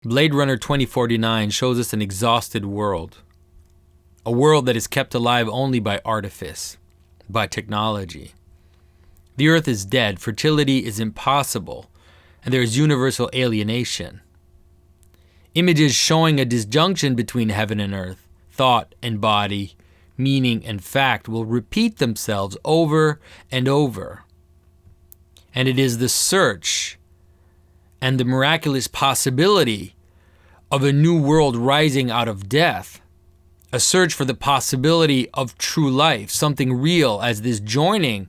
Blade Runner 2049 shows us an exhausted world. A world that is kept alive only by artifice, by technology. The earth is dead, fertility is impossible, and there is universal alienation. Images showing a disjunction between heaven and earth, thought and body, meaning and fact will repeat themselves over and over. And it is the search and the miraculous possibility of a new world rising out of death, a search for the possibility of true life, something real as this joining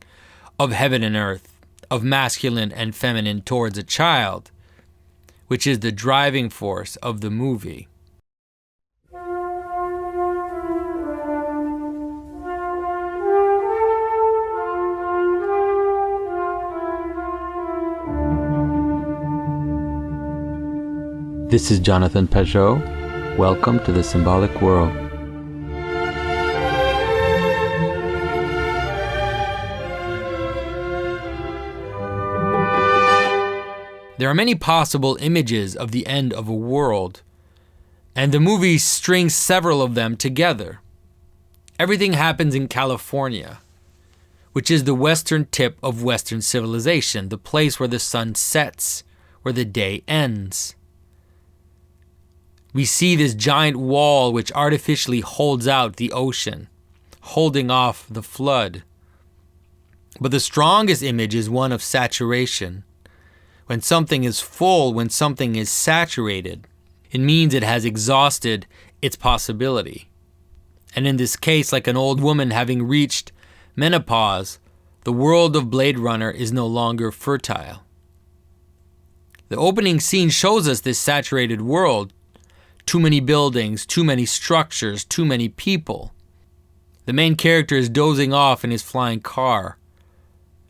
of heaven and earth, of masculine and feminine towards a child, which is the driving force of the movie. This is Jonathan Pageau. Welcome to the Symbolic World. There are many possible images of the end of a world, and the movie strings several of them together. Everything happens in California, which is the western tip of Western civilization, the place where the sun sets, where the day ends. We see this giant wall which artificially holds out the ocean, holding off the flood. But the strongest image is one of saturation. When something is full, when something is saturated, it means it has exhausted its possibility. And in this case, like an old woman having reached menopause, the world of Blade Runner is no longer fertile. The opening scene shows us this saturated world. Too many buildings, too many structures, too many people. The main character is dozing off in his flying car.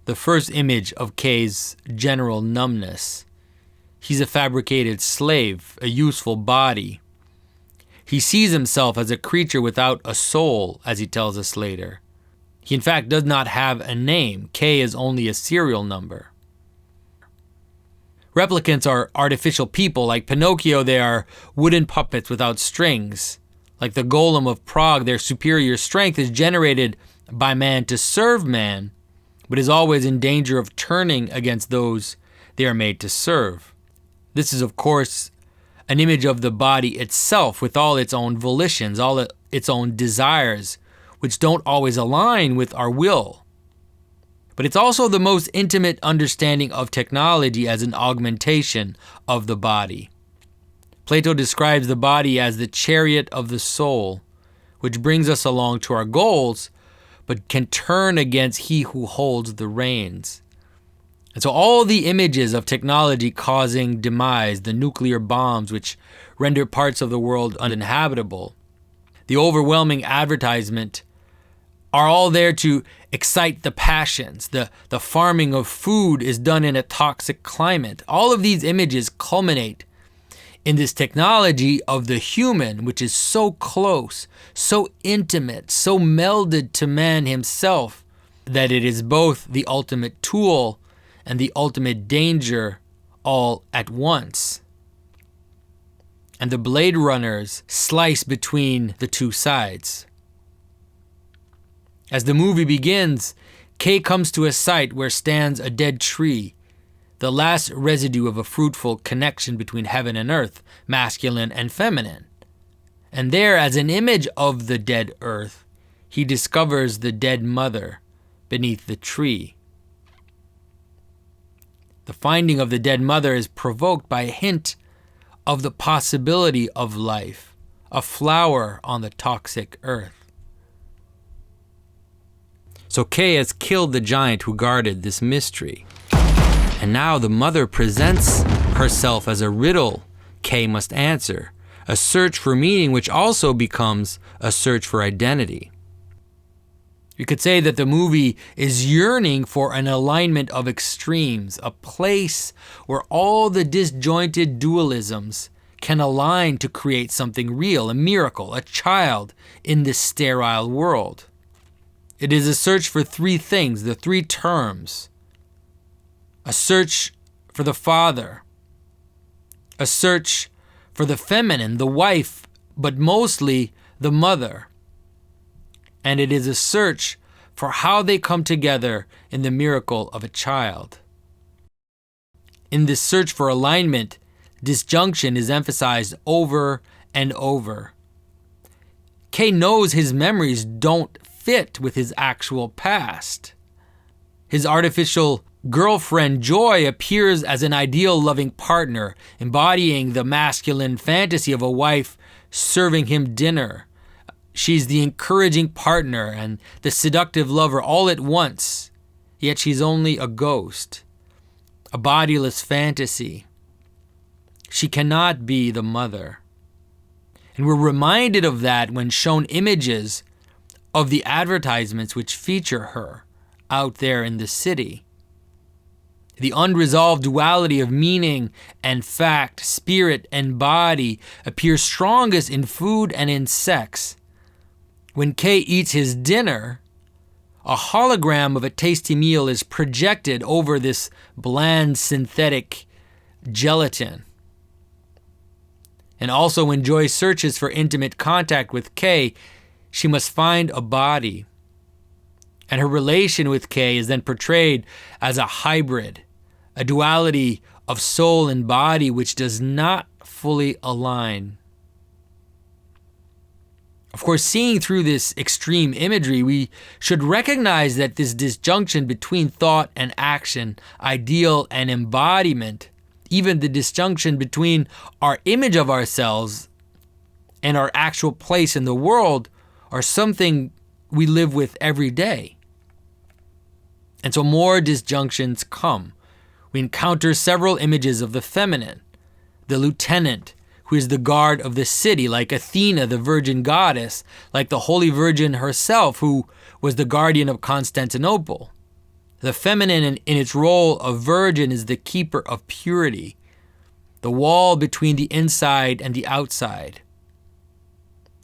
The first image of Kay's general numbness. He's a fabricated slave, a useful body. He sees himself as a creature without a soul, as he tells us later. He in fact does not have a name. Kay is only a serial number. Replicants are artificial people. Like Pinocchio, they are wooden puppets without strings. Like the golem of Prague, their superior strength is generated by man to serve man, but is always in danger of turning against those they are made to serve. This is, of course, an image of the body itself with all its own volitions, all its own desires, which don't always align with our will. But it's also the most intimate understanding of technology as an augmentation of the body. Plato describes the body as the chariot of the soul, which brings us along to our goals, but can turn against he who holds the reins. And so all the images of technology causing demise, the nuclear bombs which render parts of the world uninhabitable, the overwhelming advertisement, are all there to excite the passions. The farming of food is done in a toxic climate. All of these images culminate in this technology of the human, which is so close, so intimate, so melded to man himself, that it is both the ultimate tool and the ultimate danger all at once. And the Blade Runners slice between the two sides. As the movie begins, Kay comes to a site where stands a dead tree, the last residue of a fruitful connection between heaven and earth, masculine and feminine. And there, as an image of the dead earth, he discovers the dead mother beneath the tree. The finding of the dead mother is provoked by a hint of the possibility of life, a flower on the toxic earth. So Kay has killed the giant who guarded this mystery. And now the mother presents herself as a riddle Kay must answer, a search for meaning which also becomes a search for identity. You could say that the movie is yearning for an alignment of extremes, a place where all the disjointed dualisms can align to create something real, a miracle, a child in this sterile world. It is a search for three things, the three terms. A search for the Father, a search for the feminine, the wife, but mostly the mother. And it is a search for how they come together in the miracle of a child. In this search for alignment, disjunction is emphasized over and over. Kay knows his memories don't fit with his actual past. His artificial girlfriend Joy appears as an ideal loving partner, embodying the masculine fantasy of a wife serving him dinner. She's the encouraging partner and the seductive lover all at once, yet she's only a ghost, a bodiless fantasy. She cannot be the mother. And we're reminded of that when shown images of the advertisements which feature her out there in the city. The unresolved duality of meaning and fact, spirit and body appears strongest in food and in sex. When Kay eats his dinner, a hologram of a tasty meal is projected over this bland synthetic gelatin. And also when Joy searches for intimate contact with Kay, she must find a body. And her relation with Kay is then portrayed as a hybrid, a duality of soul and body which does not fully align. Of course, seeing through this extreme imagery, we should recognize that this disjunction between thought and action, ideal and embodiment, even the disjunction between our image of ourselves and our actual place in the world, are something we live with every day. And so more disjunctions come. We encounter several images of the feminine, the lieutenant, who is the guard of the city, like Athena, the virgin goddess, like the Holy Virgin herself, who was the guardian of Constantinople. The feminine in its role of virgin is the keeper of purity, the wall between the inside and the outside.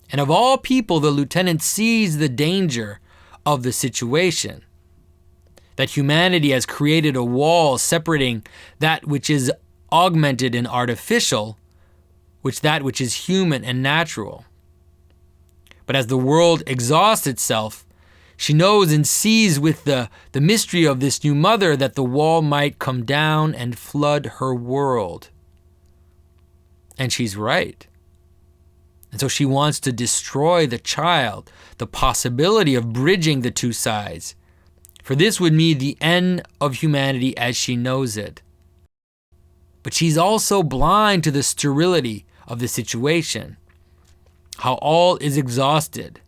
And of all people, the lieutenant sees the danger of the situation, that humanity has created a wall separating that which is augmented and artificial with that which is human and natural. But as the world exhausts itself, she knows and sees with the mystery of this new mother that the wall might come down and flood her world. And she's right. And so she wants to destroy the child, the possibility of bridging the two sides. For this would mean the end of humanity as she knows it. But she's also blind to the sterility of the situation, how all is exhausted,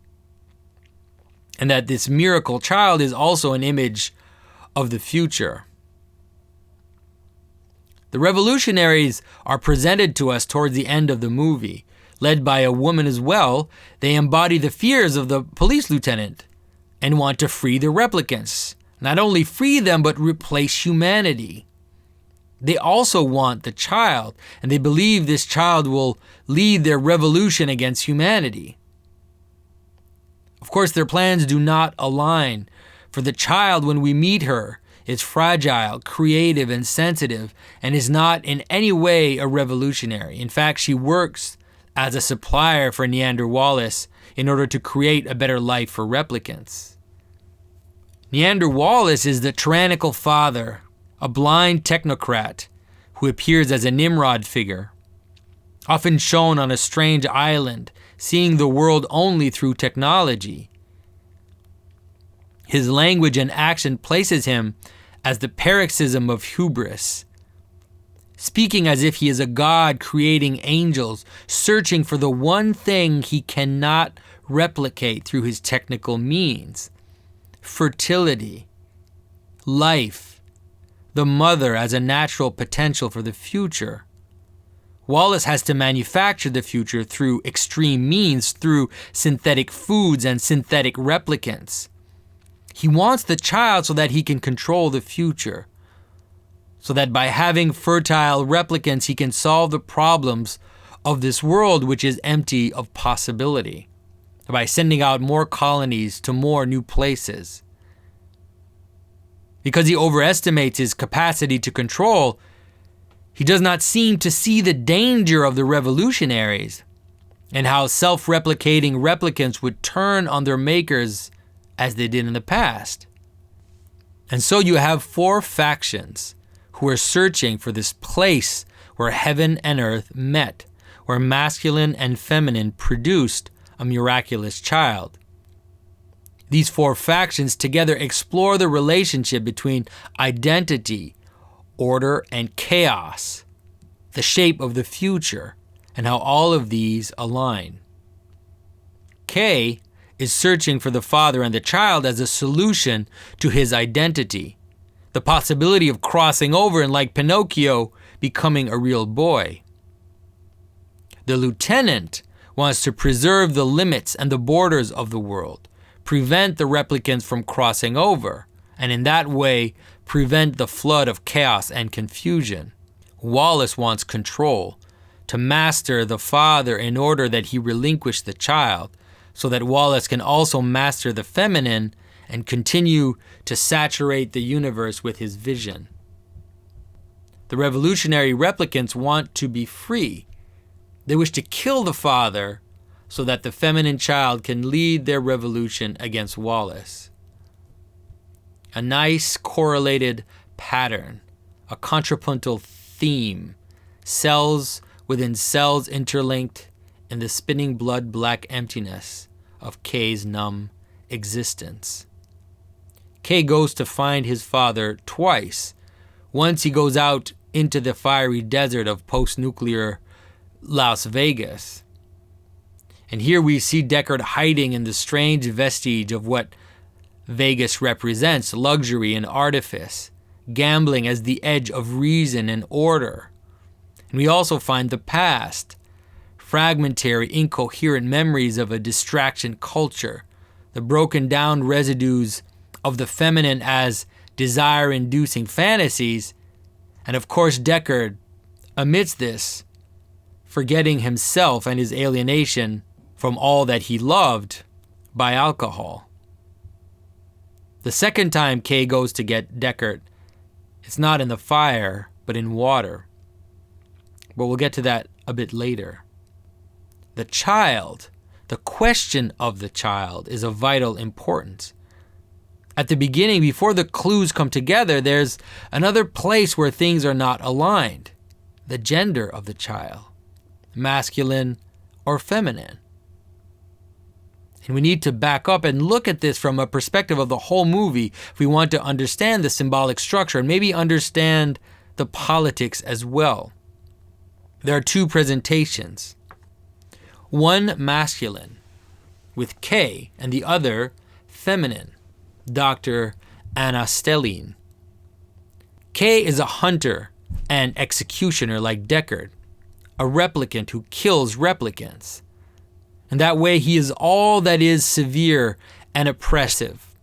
and that this miracle child is also an image of the future. The revolutionaries are presented to us towards the end of the movie. Led by a woman as well, they embody the fears of the police lieutenant and want to free the replicants. Not only free them, but replace humanity. They also want the child, and they believe this child will lead their revolution against humanity. Of course, their plans do not align, for the child, when we meet her, is fragile, creative, and sensitive, and is not in any way a revolutionary. In fact, she works as a supplier for Neanderwalis in order to create a better life for replicants. Neanderwalis is the tyrannical father, a blind technocrat who appears as a Nimrod figure, often shown on a strange island, seeing the world only through technology. His language and action places him as the paroxysm of hubris, speaking as if he is a god creating angels, searching for the one thing he cannot replicate through his technical means: fertility, life, the mother as a natural potential for the future. Wallace has to manufacture the future through extreme means, through synthetic foods and synthetic replicants. He wants the child so that he can control the future, so that by having fertile replicants, he can solve the problems of this world which is empty of possibility, by sending out more colonies to more new places. Because he overestimates his capacity to control, He does not seem to see the danger of the revolutionaries and how self-replicating replicants would turn on their makers as they did in the past. And so you have 4 factions who are searching for this place where heaven and earth met, where masculine and feminine produced a miraculous child. These 4 factions together explore the relationship between identity, order, and chaos, the shape of the future, and how all of these align. K is searching for the father and the child as a solution to his identity, the possibility of crossing over and, like Pinocchio, becoming a real boy. The lieutenant wants to preserve the limits and the borders of the world, prevent the replicants from crossing over, and in that way prevent the flood of chaos and confusion. Wallace wants control, to master the father in order that he relinquish the child, so that Wallace can also master the feminine and continue to saturate the universe with his vision. The revolutionary replicants want to be free. They wish to kill the father so that the feminine child can lead their revolution against Wallace. A nice correlated pattern, a contrapuntal theme, cells within cells interlinked in the spinning blood black emptiness of K's numb existence. K goes to find his father twice. Once he goes out into the fiery desert of post-nuclear Las Vegas. And here we see Deckard hiding in the strange vestige of what Vegas represents, luxury and artifice, gambling as the edge of reason and order. And we also find the past, fragmentary, incoherent memories of a distraction culture, the broken down residues of the feminine as desire-inducing fantasies, and of course Deckard, amidst this, forgetting himself and his alienation from all that he loved by alcohol. The second time Kay goes to get Deckard, it's not in the fire, but in water. But we'll get to that a bit later. The child, the question of the child, is of vital importance. At the beginning, before the clues come together, there's another place where things are not aligned. The gender of the child, masculine or feminine. And we need to back up and look at this from a perspective of the whole movie if we want to understand the symbolic structure and maybe understand the politics as well. There are 2 presentations. One masculine, with K, and the other feminine, Dr. Anna Stelline. K is a hunter and executioner like Deckard, a replicant who kills replicants. And that way he is all that is severe and oppressive,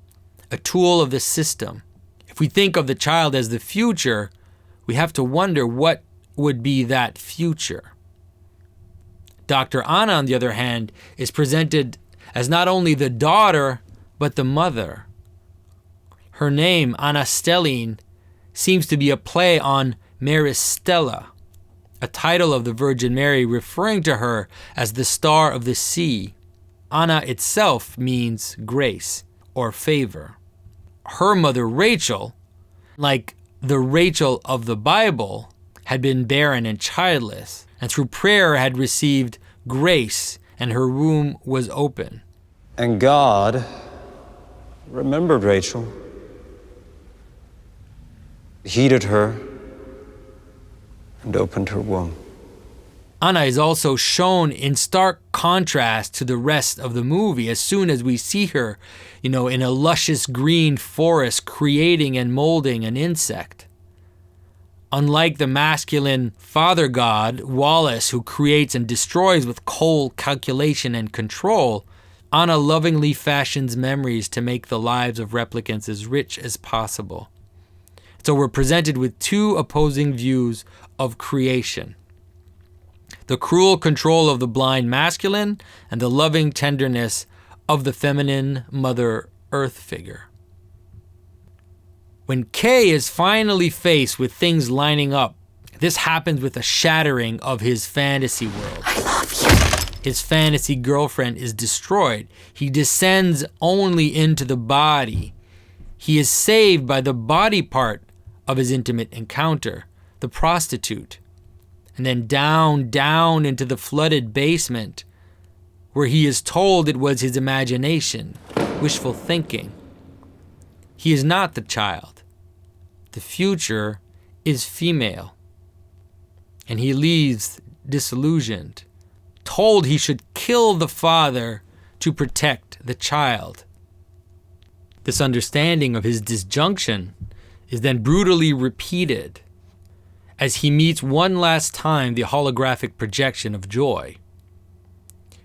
a tool of the system. If we think of the child as the future, we have to wonder what would be that future. Dr. Anna, on the other hand, is presented as not only the daughter, but the mother. Her name, Anna Stelline, seems to be a play on Maris Stella, a title of the Virgin Mary referring to her as the star of the sea. Anna itself means grace or favor. Her mother, Rachel, like the Rachel of the Bible, had been barren and childless, and through prayer had received grace, and her womb was open. And God remembered Rachel, heeded her, and opened her womb. Anna is also shown in stark contrast to the rest of the movie as soon as we see her, in a luscious green forest creating and molding an insect. Unlike the masculine father god, Wallace, who creates and destroys with cold calculation and control, Anna lovingly fashions memories to make the lives of replicants as rich as possible. So we're presented with 2 opposing views of creation. The cruel control of the blind masculine and the loving tenderness of the feminine Mother Earth figure. When Kay is finally faced with things lining up This happens with a shattering of his fantasy world. I love you. His fantasy girlfriend is destroyed. He descends only into the body. He is saved by the body part of his intimate encounter, the prostitute. And then down into the flooded basement, where he is told it was his imagination, wishful thinking. He is not the child. The future is female. And he leaves disillusioned, told he should kill the father to protect the child. This understanding of his disjunction is then brutally repeated as he meets one last time the holographic projection of Joy.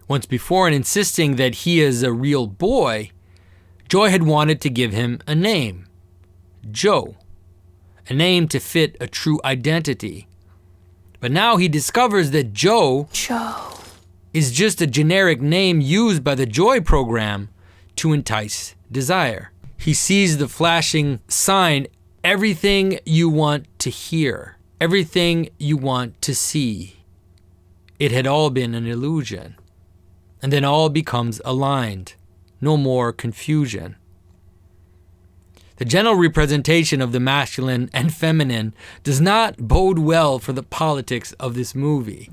Once before, in insisting that he is a real boy, Joy had wanted to give him a name, Joe, a name to fit a true identity. But now he discovers that Joe is just a generic name used by the Joy program to entice desire. He sees the flashing sign, everything you want to hear, everything you want to see. It had all been an illusion. And then all becomes aligned. No more confusion. The general representation of the masculine and feminine does not bode well for the politics of this movie.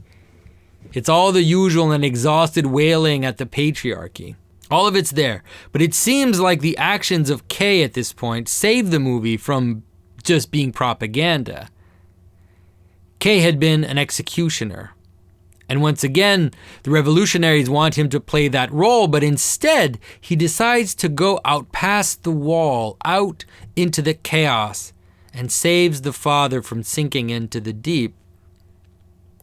It's all the usual and exhausted wailing at the patriarchy. All of it's there, but it seems like the actions of Kay at this point save the movie from just being propaganda. Kay had been an executioner. And once again, the revolutionaries want him to play that role, but instead, he decides to go out past the wall, out into the chaos, and saves the father from sinking into the deep.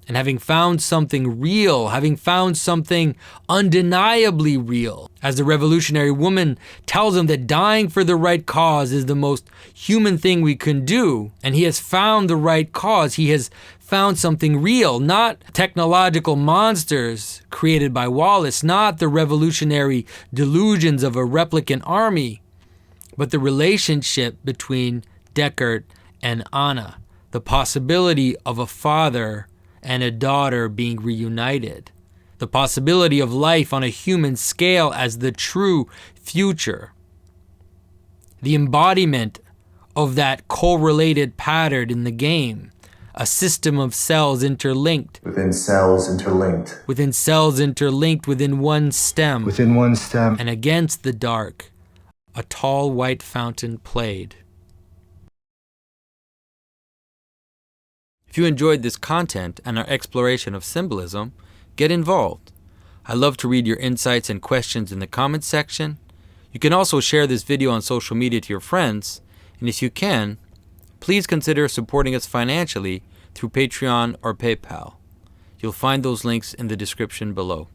And having found something real, having found something undeniably real, as the revolutionary woman tells him that dying for the right cause is the most human thing we can do, and he has found the right cause, he has found something real, not technological monsters created by Wallace, not the revolutionary delusions of a replicant army, but the relationship between Deckard and Anna, the possibility of a father and a daughter being reunited, the possibility of life on a human scale as the true future, the embodiment of that correlated pattern in the game, a system of cells interlinked. Within cells interlinked. Within cells interlinked within one stem. Within one stem. And against the dark, a tall white fountain played. If you enjoyed this content and our exploration of symbolism, get involved. I love to read your insights and questions in the comments section. You can also share this video on social media to your friends, and if you can, please consider supporting us financially through Patreon or PayPal. You'll find those links in the description below.